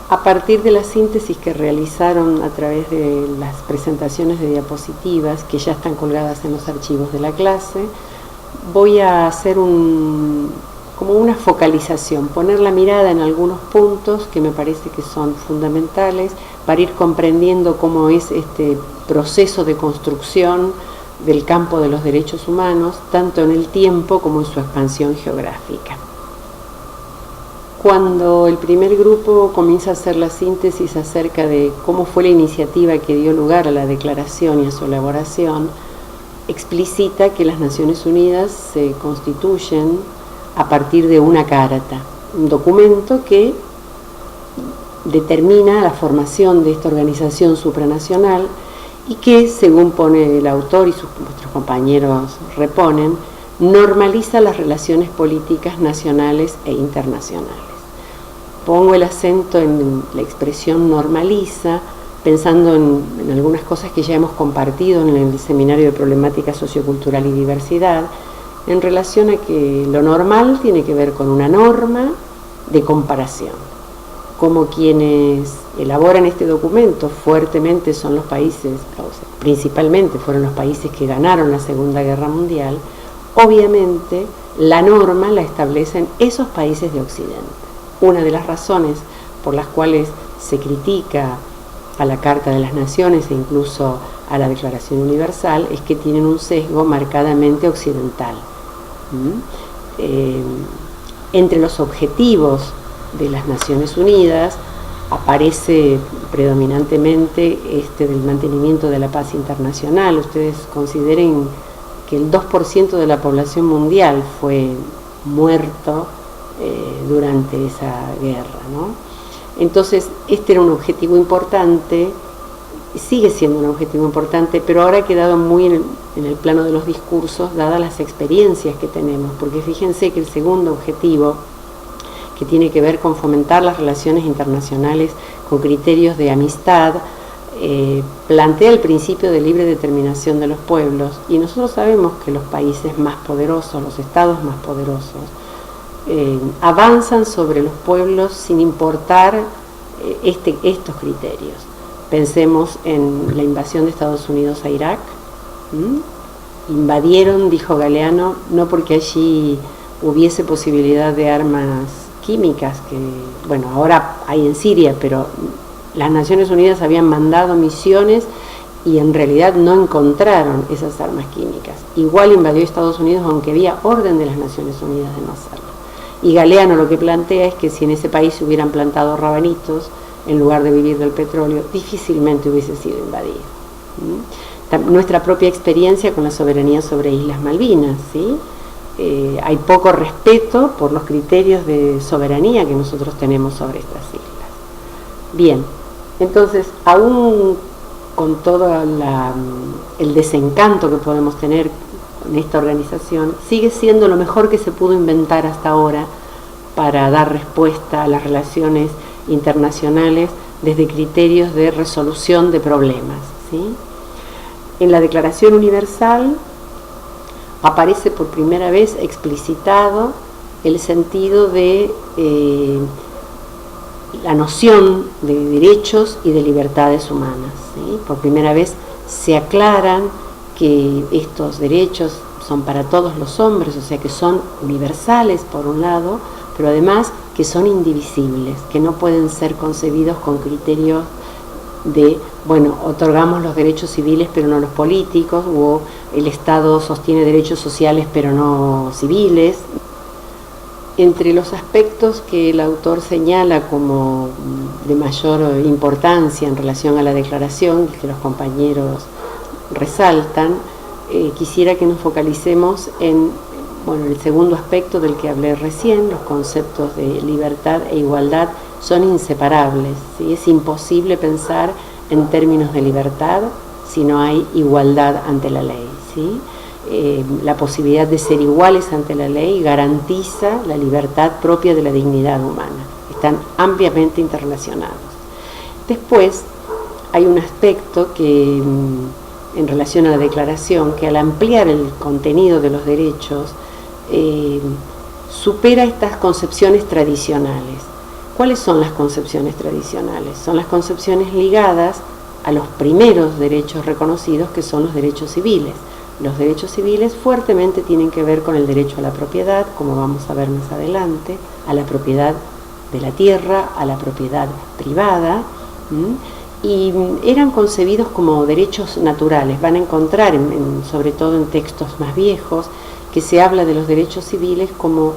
A partir de la síntesis que realizaron a través de las presentaciones de diapositivas, que ya están colgadas en los archivos de la clase, voy a hacer como una focalización, poner la mirada en algunos puntos que me parece que son fundamentales para ir comprendiendo cómo es este proceso de construcción del campo de los derechos humanos, tanto en el tiempo como en su expansión geográfica. Cuando el primer grupo comienza a hacer la síntesis acerca de cómo fue la iniciativa que dio lugar a la declaración y a su elaboración, explicita que las Naciones Unidas se constituyen a partir de una carta, un documento que determina la formación de esta organización supranacional y que, según pone el autor y nuestros compañeros reponen, normaliza las relaciones políticas nacionales e internacionales. Pongo el acento en la expresión normaliza, pensando en algunas cosas que ya hemos compartido en el Seminario de Problemática Sociocultural y Diversidad, en relación a que lo normal tiene que ver con una norma de comparación. Como quienes elaboran este documento fuertemente son los países, principalmente fueron los países que ganaron la Segunda Guerra Mundial, obviamente la norma la establecen esos países de Occidente. Una de las razones por las cuales se critica a la Carta de las Naciones e incluso a la Declaración Universal es que tienen un sesgo marcadamente occidental. Entre los objetivos de las Naciones Unidas aparece predominantemente del mantenimiento de la paz internacional. Ustedes consideren que el 2% de la población mundial fue muerto durante esa guerra, ¿no? Entonces, este era un objetivo importante, sigue siendo un objetivo importante, pero ahora ha quedado muy en el plano de los discursos, dadas las experiencias que tenemos, porque fíjense que el segundo objetivo, que tiene que ver con fomentar las relaciones internacionales con criterios de amistad, plantea el principio de libre determinación de los pueblos, y nosotros sabemos que los países más poderosos, los estados más poderosos, avanzan sobre los pueblos sin importar estos criterios. Pensemos en la invasión de Estados Unidos a Irak. Invadieron, dijo Galeano, no porque allí hubiese posibilidad de armas químicas, que bueno, ahora hay en Siria, pero las Naciones Unidas habían mandado misiones y en realidad no encontraron esas armas químicas. Igual invadió Estados Unidos, aunque había orden de las Naciones Unidas de no hacerlo. Y Galeano lo que plantea es que si en ese país se hubieran plantado rabanitos en lugar de vivir del petróleo, difícilmente hubiese sido invadido. Nuestra propia experiencia con la soberanía sobre Islas Malvinas, ¿sí? Hay poco respeto por los criterios de soberanía que nosotros tenemos sobre estas islas. Bien, entonces, aún con todo el desencanto que podemos tener con esta organización, sigue siendo lo mejor que se pudo inventar hasta ahora para dar respuesta a las relaciones internacionales desde criterios de resolución de problemas, ¿sí? En la Declaración Universal aparece por primera vez explicitado el sentido de la noción de derechos y de libertades humanas, ¿sí? Por primera vez se aclaran que estos derechos son para todos los hombres, o sea que son universales por un lado, pero además que son indivisibles, que no pueden ser concebidos con criterios de, bueno, otorgamos los derechos civiles pero no los políticos, o el Estado sostiene derechos sociales pero no civiles. Entre los aspectos que el autor señala como de mayor importancia en relación a la declaración, que los compañeros resaltan, quisiera que nos focalicemos en el segundo aspecto del que hablé recién. Los conceptos de libertad e igualdad son inseparables, ¿sí? Es imposible pensar en términos de libertad si no hay igualdad ante la ley, ¿sí? La posibilidad de ser iguales ante la ley garantiza la libertad propia de la dignidad humana. Están ampliamente interrelacionados. Después hay un aspecto que, en relación a la declaración, que al ampliar el contenido de los derechos, supera estas concepciones tradicionales. ¿Cuáles son las concepciones tradicionales? Son las concepciones ligadas a los primeros derechos reconocidos, que son los derechos civiles. Los derechos civiles fuertemente tienen que ver con el derecho a la propiedad, como vamos a ver más adelante, a la propiedad de la tierra, a la propiedad privada, y eran concebidos como derechos naturales. Van a encontrar, sobre todo en textos más viejos, que se habla de los derechos civiles como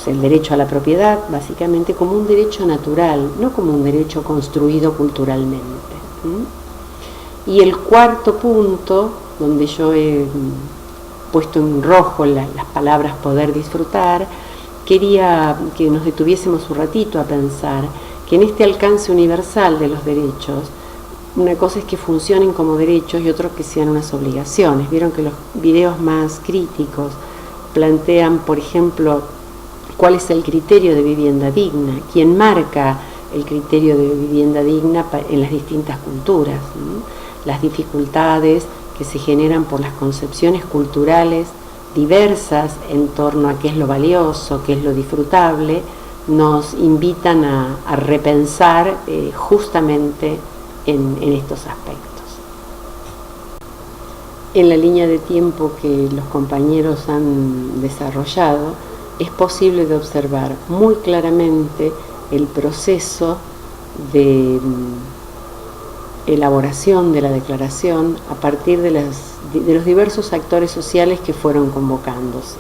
el derecho a la propiedad, básicamente como un derecho natural, no como un derecho construido culturalmente. Y el cuarto punto, donde yo he puesto en rojo las palabras poder disfrutar, quería que nos detuviésemos un ratito a pensar que en este alcance universal de los derechos, una cosa es que funcionen como derechos y otra que sean unas obligaciones. Vieron que los videos más críticos plantean, por ejemplo, cuál es el criterio de vivienda digna, quién marca el criterio de vivienda digna en las distintas culturas, las dificultades que se generan por las concepciones culturales diversas en torno a qué es lo valioso, qué es lo disfrutable, nos invitan a repensar justamente en estos aspectos. En la línea de tiempo que los compañeros han desarrollado, es posible de observar muy claramente el proceso de elaboración de la declaración a partir de los diversos actores sociales que fueron convocándose.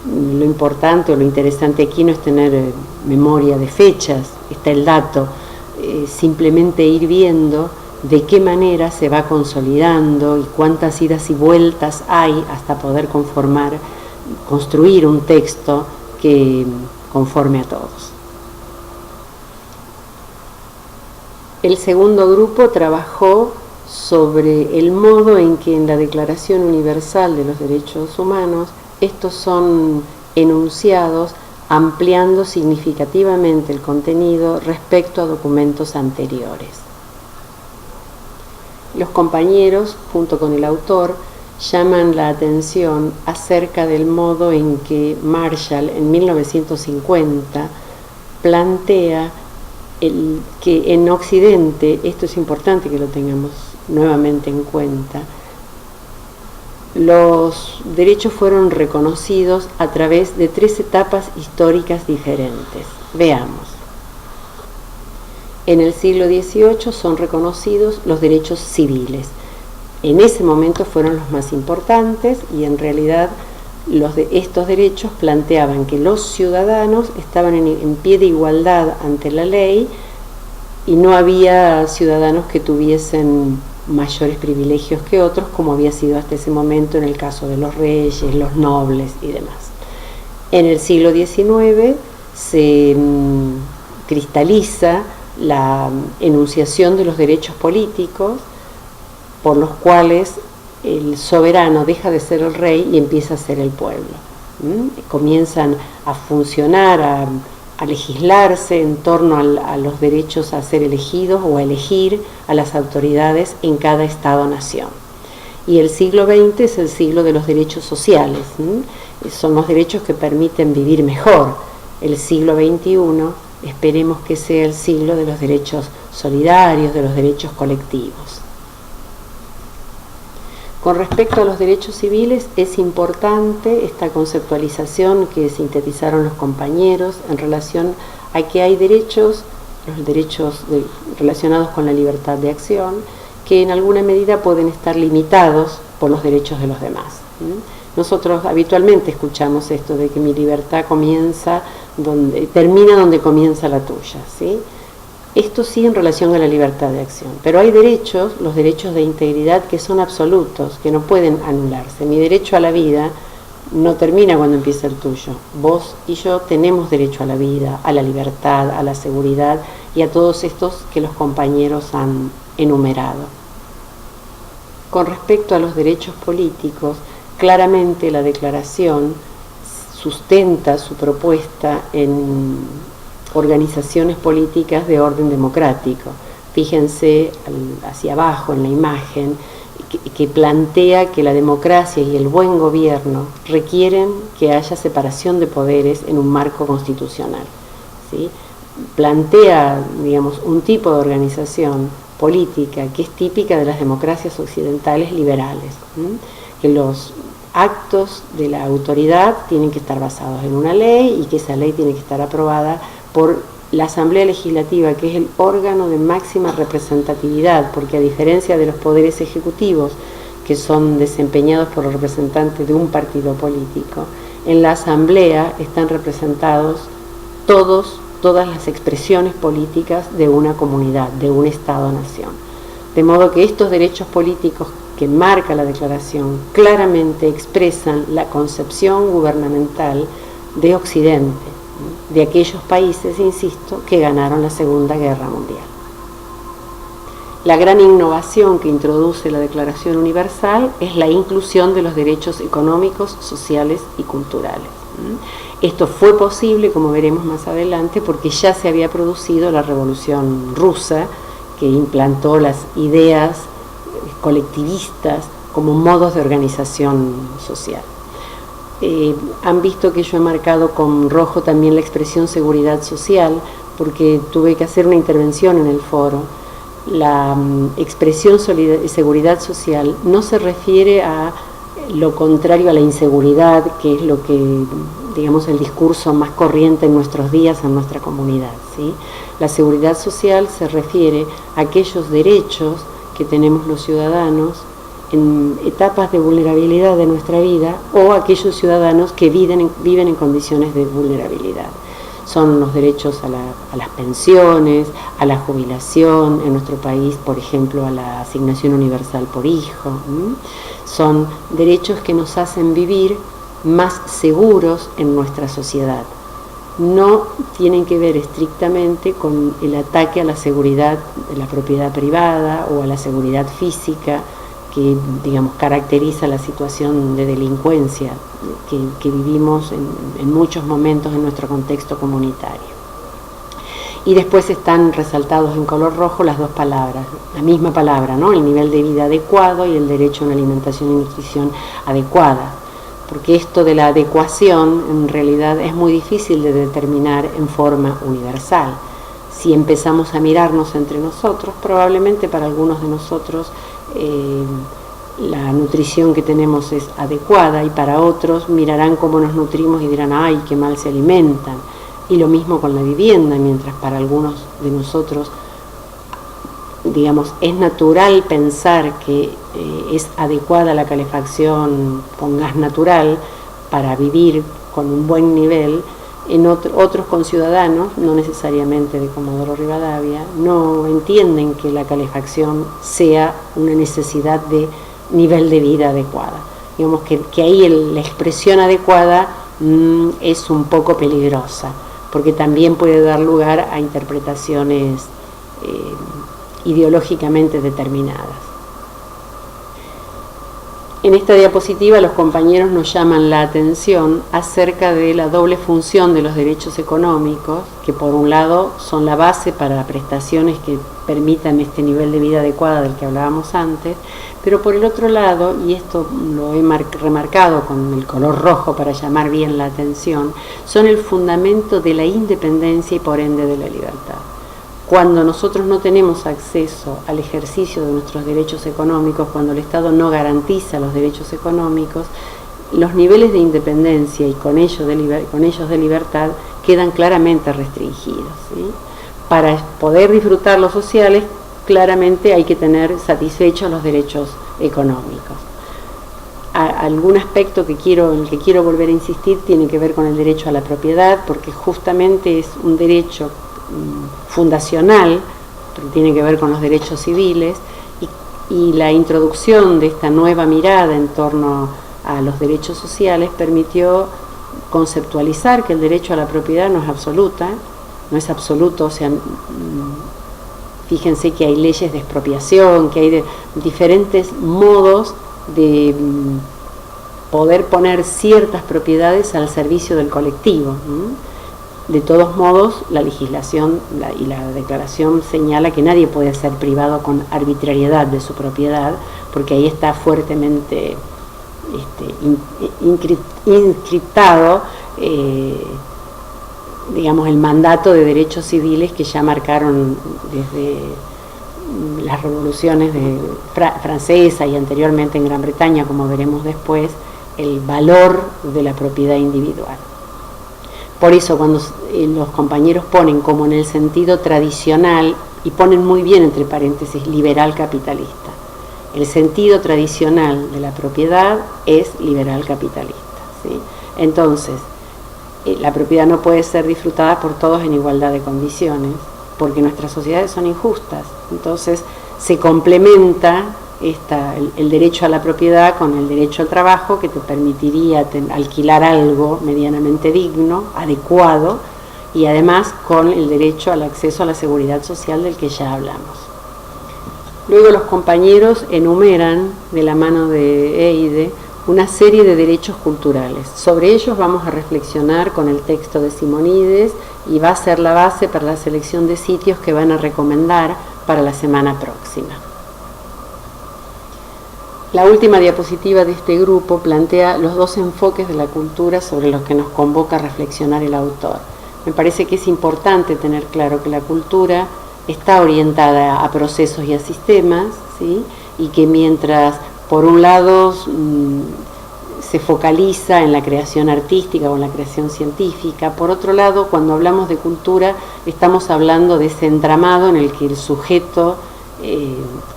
Lo importante o lo interesante aquí no es tener memoria de fechas, está el dato, simplemente ir viendo de qué manera se va consolidando y cuántas idas y vueltas hay hasta poder construir un texto que conforme a todos. El segundo grupo trabajó sobre el modo en que en la Declaración Universal de los Derechos Humanos estos son enunciados ampliando significativamente el contenido respecto a documentos anteriores. Los compañeros, junto con el autor, llaman la atención acerca del modo en que Marshall en 1950 plantea que en Occidente, esto es importante que lo tengamos nuevamente en cuenta, los derechos fueron reconocidos a través de 3 etapas históricas diferentes. Veamos. En el siglo XVIII son reconocidos los derechos civiles. En ese momento fueron los más importantes y en realidad estos derechos planteaban que los ciudadanos estaban en pie de igualdad ante la ley y no había ciudadanos que tuviesen mayores privilegios que otros, como había sido hasta ese momento en el caso de los reyes, los nobles y demás. En el siglo XIX se cristaliza la enunciación de los derechos políticos, por los cuales el soberano deja de ser el rey y empieza a ser el pueblo. Comienzan a funcionar, a legislarse en torno a los derechos a ser elegidos o a elegir a las autoridades en cada Estado-nación. Y el siglo XX es el siglo de los derechos sociales, son los derechos que permiten vivir mejor. El siglo XXI esperemos que sea el siglo de los derechos solidarios, de los derechos colectivos. Con respecto a los derechos civiles, es importante esta conceptualización que sintetizaron los compañeros en relación a que hay derechos, los derechos relacionados con la libertad de acción, que en alguna medida pueden estar limitados por los derechos de los demás. Nosotros habitualmente escuchamos esto de que mi libertad termina donde comienza la tuya, ¿sí? Esto sí en relación a la libertad de acción, pero hay derechos, los derechos de integridad, que son absolutos, que no pueden anularse. Mi derecho a la vida no termina cuando empieza el tuyo. Vos y yo tenemos derecho a la vida, a la libertad, a la seguridad y a todos estos que los compañeros han enumerado. Con respecto a los derechos políticos, claramente la Declaración sustenta su propuesta en organizaciones políticas de orden democrático. Fíjense hacia abajo en la imagen que plantea que la democracia y el buen gobierno requieren que haya separación de poderes en un marco constitucional, ¿sí? plantea, digamos, un tipo de organización política que es típica de las democracias occidentales liberales, que los actos de la autoridad tienen que estar basados en una ley y que esa ley tiene que estar aprobada por la Asamblea Legislativa, que es el órgano de máxima representatividad, porque a diferencia de los poderes ejecutivos, que son desempeñados por los representantes de un partido político, en la Asamblea están representados todas las expresiones políticas de una comunidad, de un Estado-nación. De modo que estos derechos políticos que marca la Declaración claramente expresan la concepción gubernamental de Occidente, de aquellos países, insisto, que ganaron la Segunda Guerra Mundial. La gran innovación que introduce la Declaración Universal es la inclusión de los derechos económicos, sociales y culturales. Esto fue posible, como veremos más adelante, porque ya se había producido la Revolución Rusa, que implantó las ideas colectivistas como modos de organización social. Han visto que yo he marcado con rojo también la expresión seguridad social, porque tuve que hacer una intervención en el foro. La expresión seguridad social no se refiere a lo contrario a la inseguridad, que es lo que, digamos, el discurso más corriente en nuestros días en nuestra comunidad, ¿sí? La seguridad social se refiere a aquellos derechos que tenemos los ciudadanos en etapas de vulnerabilidad de nuestra vida, o aquellos ciudadanos que viven en condiciones de vulnerabilidad. Son los derechos a las pensiones, a la jubilación, en nuestro país, por ejemplo, a la asignación universal por hijo. Son derechos que nos hacen vivir más seguros en nuestra sociedad. No tienen que ver estrictamente con el ataque a la seguridad de la propiedad privada o a la seguridad física que, digamos, caracteriza la situación de delincuencia que vivimos en muchos momentos en nuestro contexto comunitario. Y después están resaltados en color rojo las dos palabras, la misma palabra, ¿no? El nivel de vida adecuado y el derecho a una alimentación y nutrición adecuada. Porque esto de la adecuación en realidad es muy difícil de determinar en forma universal. Si empezamos a mirarnos entre nosotros, probablemente para algunos de nosotros la nutrición que tenemos es adecuada, y para otros mirarán cómo nos nutrimos y dirán, ¡ay, qué mal se alimentan! Y lo mismo con la vivienda, mientras para algunos de nosotros, digamos, es natural pensar que es adecuada la calefacción con gas natural para vivir con un buen nivel. En otros conciudadanos, no necesariamente de Comodoro Rivadavia, no entienden que la calefacción sea una necesidad de nivel de vida adecuada. Digamos que ahí la expresión adecuada es un poco peligrosa, porque también puede dar lugar a interpretaciones ideológicamente determinadas. En esta diapositiva los compañeros nos llaman la atención acerca de la doble función de los derechos económicos, que por un lado son la base para prestaciones que permitan este nivel de vida adecuada del que hablábamos antes, pero por el otro lado, y esto lo he remarcado con el color rojo para llamar bien la atención, son el fundamento de la independencia y por ende de la libertad. Cuando nosotros no tenemos acceso al ejercicio de nuestros derechos económicos, cuando el Estado no garantiza los derechos económicos, los niveles de independencia y con ellos de libertad quedan claramente restringidos, ¿sí? Para poder disfrutar los sociales, claramente hay que tener satisfechos los derechos económicos. Algún aspecto en el que quiero volver a insistir tiene que ver con el derecho a la propiedad, porque justamente es un derecho fundacional, porque tiene que ver con los derechos civiles, y la introducción de esta nueva mirada en torno a los derechos sociales permitió conceptualizar que el derecho a la propiedad no es absoluto, o sea, fíjense que hay leyes de expropiación, que hay diferentes modos de poder poner ciertas propiedades al servicio del colectivo. De todos modos, la legislación y la declaración señala que nadie puede ser privado con arbitrariedad de su propiedad, porque ahí está fuertemente inscriptado digamos, el mandato de derechos civiles que ya marcaron desde las revoluciones francesa y anteriormente en Gran Bretaña, como veremos después, el valor de la propiedad individual. Por eso cuando los compañeros ponen como en el sentido tradicional, y ponen muy bien entre paréntesis, liberal capitalista, el sentido tradicional de la propiedad es liberal capitalista, ¿sí? Entonces, la propiedad no puede ser disfrutada por todos en igualdad de condiciones, porque nuestras sociedades son injustas. Entonces, se complementa el derecho a la propiedad con el derecho al trabajo, que te permitiría alquilar algo medianamente digno, adecuado, y además con el derecho al acceso a la seguridad social del que ya hablamos. Luego los compañeros enumeran, de la mano de Eide, una serie de derechos culturales. Sobre ellos vamos a reflexionar con el texto de Simonides y va a ser la base para la selección de sitios que van a recomendar para la semana próxima. La última diapositiva de este grupo plantea los dos enfoques de la cultura sobre los que nos convoca a reflexionar el autor. Me parece que es importante tener claro que la cultura está orientada a procesos y a sistemas, ¿sí? Y que mientras por un lado se focaliza en la creación artística o en la creación científica, por otro lado, cuando hablamos de cultura, estamos hablando de ese entramado en el que el sujeto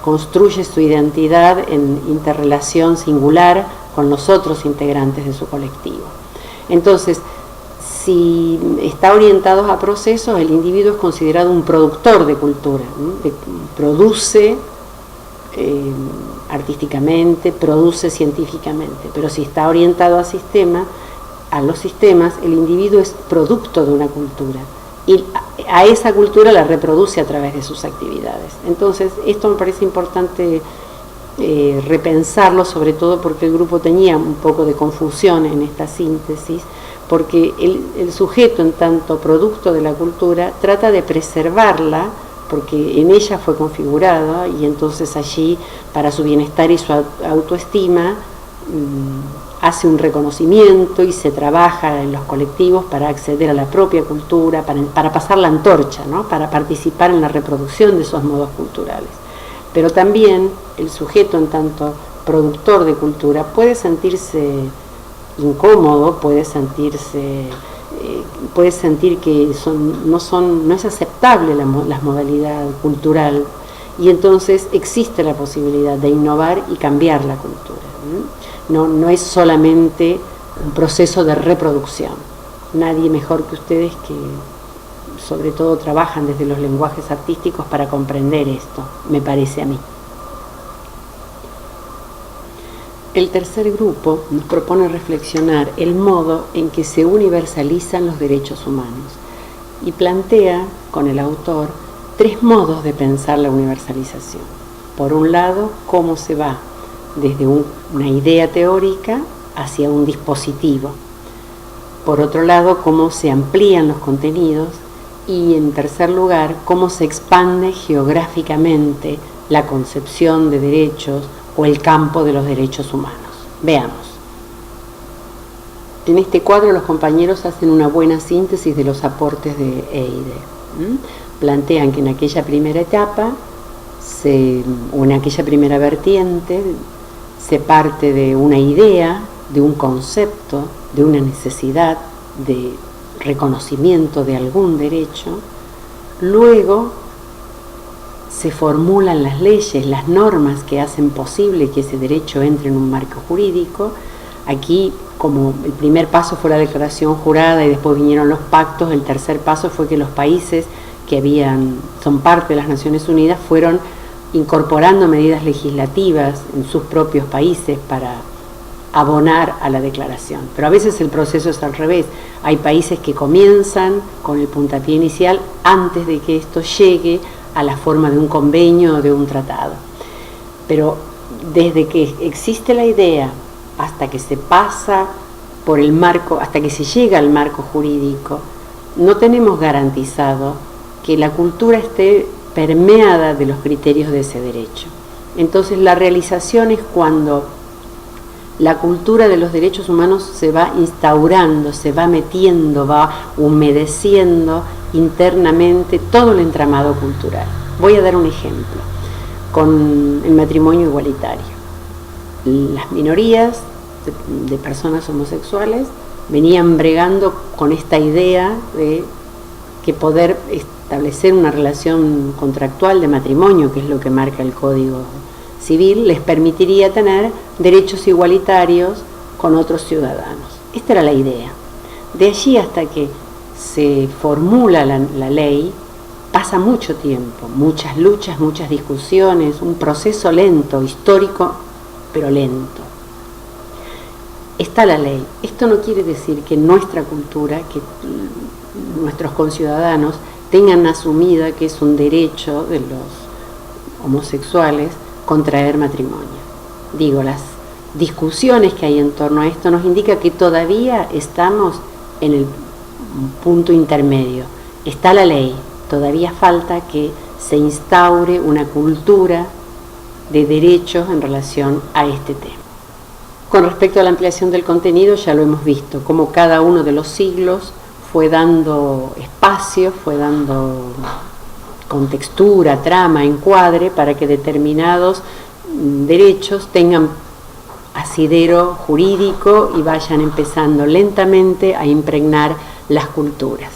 construye su identidad en interrelación singular con los otros integrantes de su colectivo. Entonces, si está orientado a procesos, el individuo es considerado un productor de cultura, ¿no? Produce artísticamente, produce científicamente, pero si está orientado a los sistemas, el individuo es producto de una cultura y a esa cultura la reproduce a través de sus actividades. Entonces, esto me parece importante repensarlo, sobre todo porque el grupo tenía un poco de confusión en esta síntesis, porque el sujeto, en tanto producto de la cultura, trata de preservarla, porque en ella fue configurada, y entonces allí, para su bienestar y su autoestima, hace un reconocimiento y se trabaja en los colectivos para acceder a la propia cultura, para pasar la antorcha, ¿no? Para participar en la reproducción de esos modos culturales. Pero también el sujeto, en tanto productor de cultura, puede sentirse incómodo, puede sentir que no es aceptable la modalidad cultural, y entonces existe la posibilidad de innovar y cambiar la cultura. No es solamente un proceso de reproducción. Nadie mejor que ustedes, que sobre todo trabajan desde los lenguajes artísticos, para comprender esto, me parece a mí. El tercer grupo nos propone reflexionar el modo en que se universalizan los derechos humanos y plantea con el autor 3 modos de pensar la universalización. Por un lado, cómo se va desde una idea teórica hacia un dispositivo. Por otro lado, cómo se amplían los contenidos. Y en tercer lugar, cómo se expande geográficamente la concepción de derechos o el campo de los derechos humanos. Veamos. En este cuadro los compañeros hacen una buena síntesis de los aportes de Eide. Plantean que en aquella primera etapa, o en aquella primera vertiente, se parte de una idea, de un concepto, de una necesidad de reconocimiento de algún derecho. Luego se formulan las leyes, las normas que hacen posible que ese derecho entre en un marco jurídico. Aquí, como el primer paso fue la declaración jurada y después vinieron los pactos, el tercer paso fue que los países que son parte de las Naciones Unidas fueron incorporando medidas legislativas en sus propios países para abonar a la declaración. Pero a veces el proceso es al revés. Hay países que comienzan con el puntapié inicial antes de que esto llegue a la forma de un convenio o de un tratado. Pero desde que existe la idea hasta que se pasa por el marco, hasta que se llega al marco jurídico, no tenemos garantizado que la cultura esté permeada de los criterios de ese derecho. Entonces la realización es cuando la cultura de los derechos humanos se va instaurando, se va metiendo, va humedeciendo internamente todo el entramado cultural. Voy a dar un ejemplo con el matrimonio igualitario. Las minorías de personas homosexuales venían bregando con esta idea de que poder establecer una relación contractual de matrimonio, que es lo que marca el Código Civil, les permitiría tener derechos igualitarios con otros ciudadanos. Esta era la idea. De allí hasta que se formula la ley, pasa mucho tiempo, muchas luchas, muchas discusiones, un proceso lento, histórico, pero lento. Está la ley. Esto no quiere decir que nuestra cultura, que nuestros conciudadanos tengan asumida que es un derecho de los homosexuales contraer matrimonio. Digo, las discusiones que hay en torno a esto nos indica que todavía estamos en el punto intermedio. Está la ley, todavía falta que se instaure una cultura de derechos en relación a este tema. Con respecto a la ampliación del contenido, ya lo hemos visto, cómo cada uno de los siglos fue dando espacio, fue dando contextura, trama, encuadre, para que determinados derechos tengan asidero jurídico y vayan empezando lentamente a impregnar las culturas.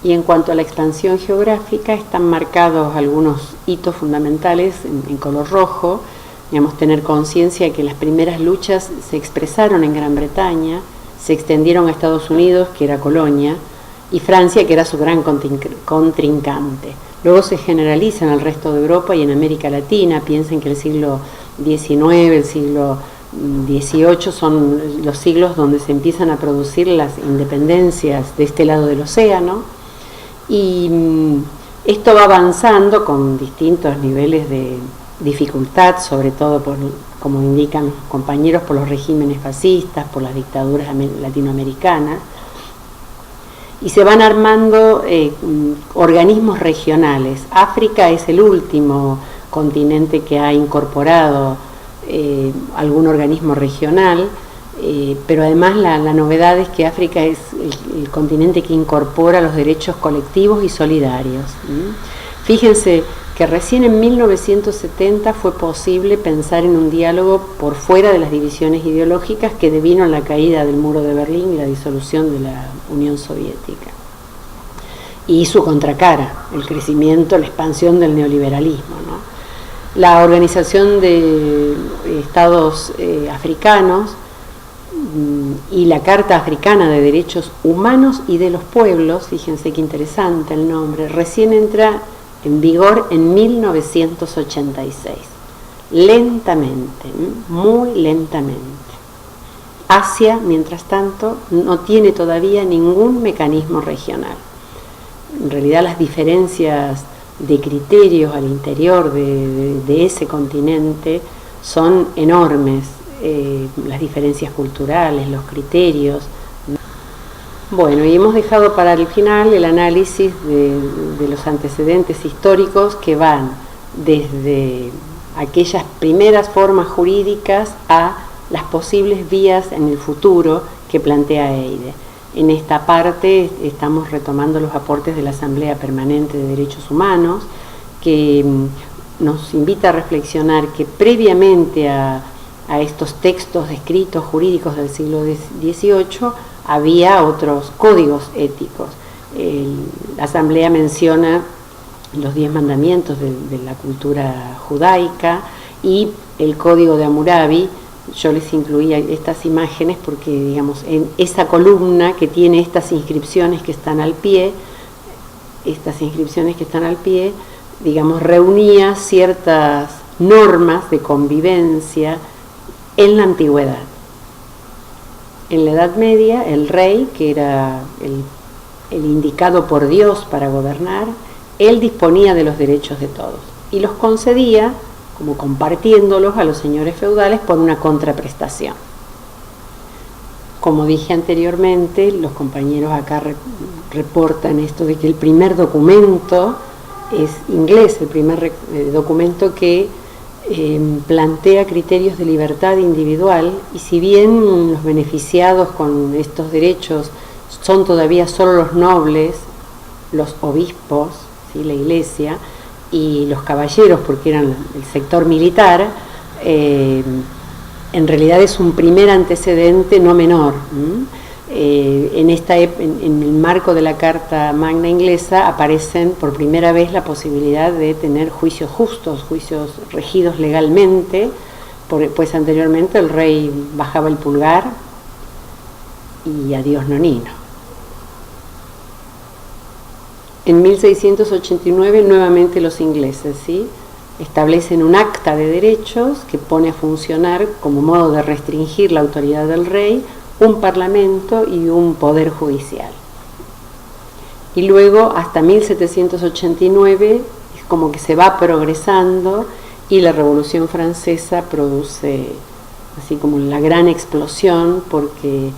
Y en cuanto a la expansión geográfica, están marcados algunos hitos fundamentales en color rojo. Digamos, tener conciencia que las primeras luchas se expresaron en Gran Bretaña, se extendieron a Estados Unidos, que era colonia, y Francia, que era su gran contrincante. Luego se generaliza en el resto de Europa y en América Latina. Piensen que el siglo XIX, el siglo XVIII son los siglos donde se empiezan a producir las independencias de este lado del océano, y esto va avanzando con distintos niveles de dificultad, sobre todo como indican los compañeros, por los regímenes fascistas, por las dictaduras latinoamericanas, y se van armando organismos regionales. África es el último continente que ha incorporado algún organismo regional, pero además la novedad es que África es el continente que incorpora los derechos colectivos y solidarios. Fíjense que recién en 1970 fue posible pensar en un diálogo por fuera de las divisiones ideológicas que devino en la caída del muro de Berlín y la disolución de la Unión Soviética. Y su contracara, el crecimiento, la expansión del neoliberalismo, ¿no? La Organización de Estados Africanos y la Carta Africana de Derechos Humanos y de los Pueblos, fíjense qué interesante el nombre, recién entra en vigor en 1986, lentamente, muy lentamente. Asia, mientras tanto, no tiene todavía ningún mecanismo regional. En realidad las diferencias de criterios al interior de ese continente son enormes, las diferencias culturales, los criterios. Bueno, y hemos dejado para el final el análisis de los antecedentes históricos que van desde aquellas primeras formas jurídicas a las posibles vías en el futuro que plantea Eide. En esta parte estamos retomando los aportes de la Asamblea Permanente de Derechos Humanos, que nos invita a reflexionar que previamente a estos textos escritos jurídicos del siglo XVIII había otros códigos éticos. La Asamblea menciona los 10 mandamientos de la cultura judaica y el Código de Hammurabi. Yo les incluía estas imágenes porque, digamos, en esa columna que tiene estas inscripciones que están al pie, digamos, reunía ciertas normas de convivencia en la antigüedad. En la Edad Media, el rey, que era el indicado por Dios para gobernar, él disponía de los derechos de todos y los concedía como compartiéndolos a los señores feudales por una contraprestación. Como dije anteriormente, los compañeros acá reportan esto de que el primer documento es inglés, el primer documento que plantea criterios de libertad individual, y si bien los beneficiados con estos derechos son todavía solo los nobles, los obispos, ¿sí?, la iglesia, y los caballeros, porque eran el sector militar, en realidad es un primer antecedente no menor. En el marco de la Carta Magna Inglesa aparecen por primera vez la posibilidad de tener juicios justos, juicios regidos legalmente, pues anteriormente el rey bajaba el pulgar y adiós nonino. En 1689 nuevamente los ingleses, ¿sí?, establecen un acta de derechos que pone a funcionar, como modo de restringir la autoridad del rey, un parlamento y un poder judicial. Y luego hasta 1789 es como que se va progresando, y la Revolución Francesa produce así como la gran explosión, porque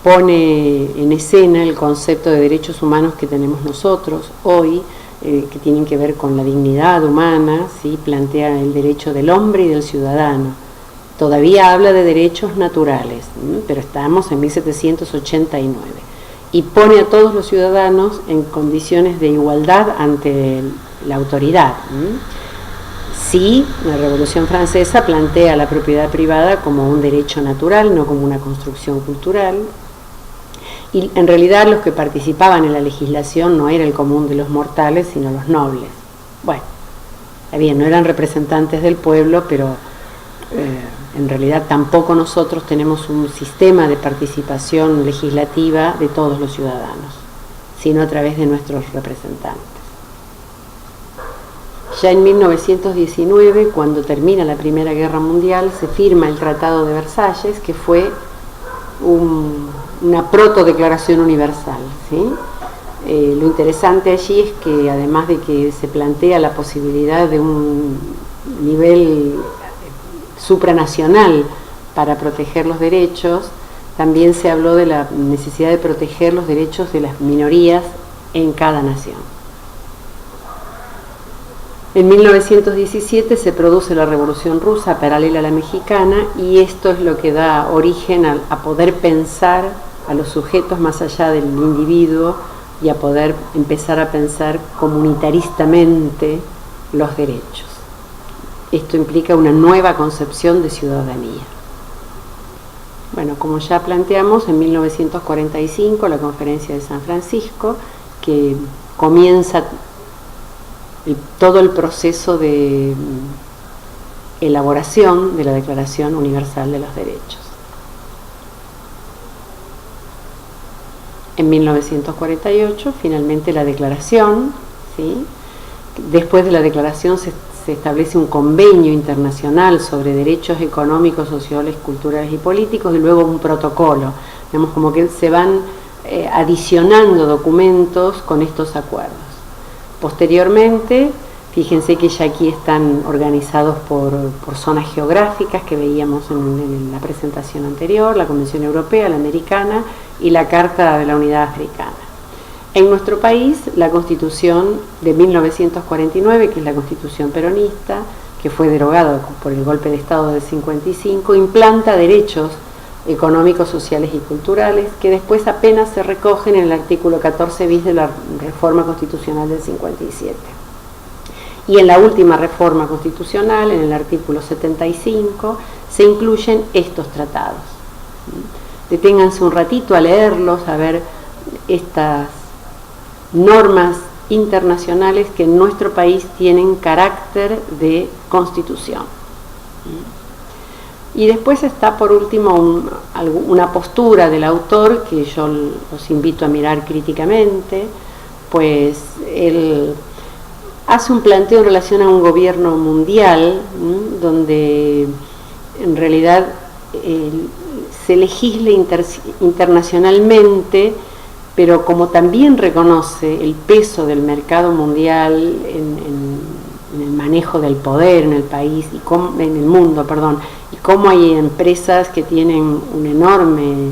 pone en escena el concepto de derechos humanos que tenemos nosotros hoy, que tienen que ver con la dignidad humana, ¿sí?, plantea el derecho del hombre y del ciudadano. Todavía habla de derechos naturales, pero estamos en 1789, y pone a todos los ciudadanos en condiciones de igualdad ante la autoridad. Sí, la Revolución Francesa plantea la propiedad privada como un derecho natural, no como una construcción cultural, y en realidad los que participaban en la legislación no era el común de los mortales, sino los nobles. Bueno, está bien, no eran representantes del pueblo, pero en realidad tampoco nosotros tenemos un sistema de participación legislativa de todos los ciudadanos, sino a través de nuestros representantes. Ya en 1919, cuando termina la Primera Guerra Mundial, se firma el Tratado de Versalles, que fue una protodeclaración universal, ¿sí? Lo interesante allí es que, además de que se plantea la posibilidad de un nivel supranacional para proteger los derechos, también se habló de la necesidad de proteger los derechos de las minorías en cada nación. En 1917 se produce la Revolución Rusa, paralela a la mexicana, y esto es lo que da origen a poder pensar a los sujetos más allá del individuo, y a poder empezar a pensar comunitaristamente los derechos. Esto implica una nueva concepción de ciudadanía. Bueno, como ya planteamos, en 1945 la Conferencia de San Francisco, que comienza todo el proceso de elaboración de la Declaración Universal de los Derechos. En 1948, finalmente la declaración, ¿sí? Después de la declaración se establece un convenio internacional sobre derechos económicos, sociales, culturales y políticos, y luego un protocolo. Vemos como que se van adicionando documentos con estos acuerdos. Posteriormente, fíjense que ya aquí están organizados por zonas geográficas que veíamos en la presentación anterior, la Convención Europea, la Americana y la Carta de la Unidad Africana. En nuestro país, la Constitución de 1949, que es la Constitución peronista, que fue derogada por el golpe de Estado del 55, implanta derechos económicos, sociales y culturales, que después apenas se recogen en el artículo 14 bis de la Reforma Constitucional del 57. Y en la última reforma constitucional, en el artículo 75, se incluyen estos tratados. Deténganse un ratito a leerlos, a ver estas normas internacionales que en nuestro país tienen carácter de constitución. Y después está, por último, una postura del autor que yo los invito a mirar críticamente, pues él hace un planteo en relación a un gobierno mundial, donde en realidad se legisla internacionalmente, pero como también reconoce el peso del mercado mundial en el manejo del poder en el país, en el mundo, y cómo hay empresas que tienen un enorme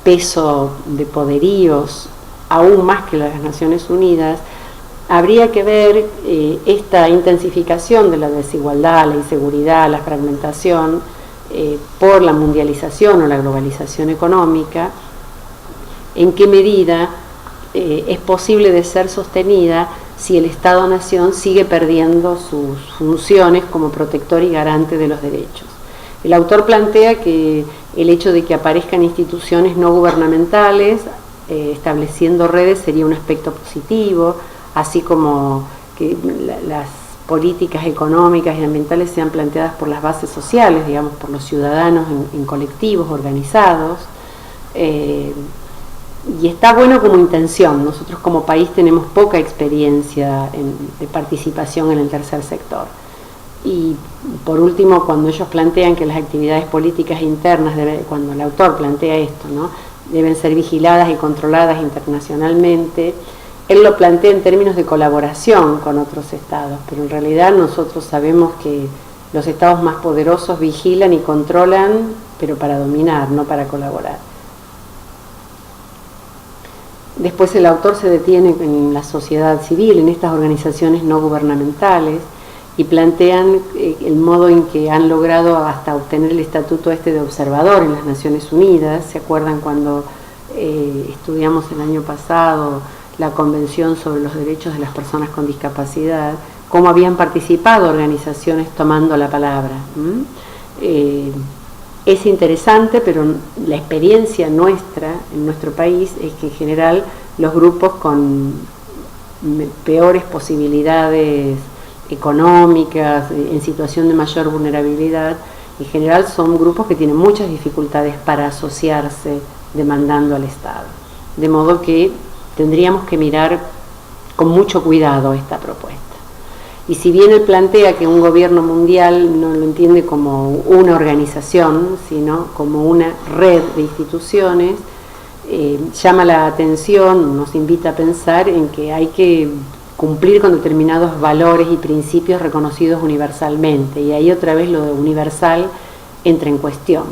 peso de poderíos, aún más que las Naciones Unidas, habría que ver esta intensificación de la desigualdad, la inseguridad, la fragmentación por la mundialización o la globalización económica, en qué medida es posible de ser sostenida si el Estado-Nación sigue perdiendo sus funciones como protector y garante de los derechos. El autor plantea que el hecho de que aparezcan instituciones no gubernamentales estableciendo redes sería un aspecto positivo, así como que las políticas económicas y ambientales sean planteadas por las bases sociales, digamos, por los ciudadanos en colectivos organizados. Y está bueno como intención. Nosotros como país tenemos poca experiencia de participación en el tercer sector. Y por último, cuando ellos plantean que las actividades políticas internas, cuando el autor plantea esto, ¿no?, deben ser vigiladas y controladas internacionalmente, él lo plantea en términos de colaboración con otros estados, pero en realidad nosotros sabemos que los estados más poderosos vigilan y controlan, pero para dominar, no para colaborar. Después el autor se detiene en la sociedad civil, en estas organizaciones no gubernamentales, y plantean el modo en que han logrado hasta obtener el estatuto de observador en las Naciones Unidas. ¿Se acuerdan cuando estudiamos el año pasado la Convención sobre los Derechos de las Personas con Discapacidad? Cómo habían participado organizaciones tomando la palabra. Es interesante, pero la experiencia nuestra en nuestro país es que en general los grupos con peores posibilidades económicas, en situación de mayor vulnerabilidad, en general son grupos que tienen muchas dificultades para asociarse demandando al Estado. De modo que tendríamos que mirar con mucho cuidado esta propuesta. Y si bien él plantea que un gobierno mundial no lo entiende como una organización, sino como una red de instituciones, llama la atención, nos invita a pensar en que hay que cumplir con determinados valores y principios reconocidos universalmente, y ahí otra vez lo de universal entra en cuestión.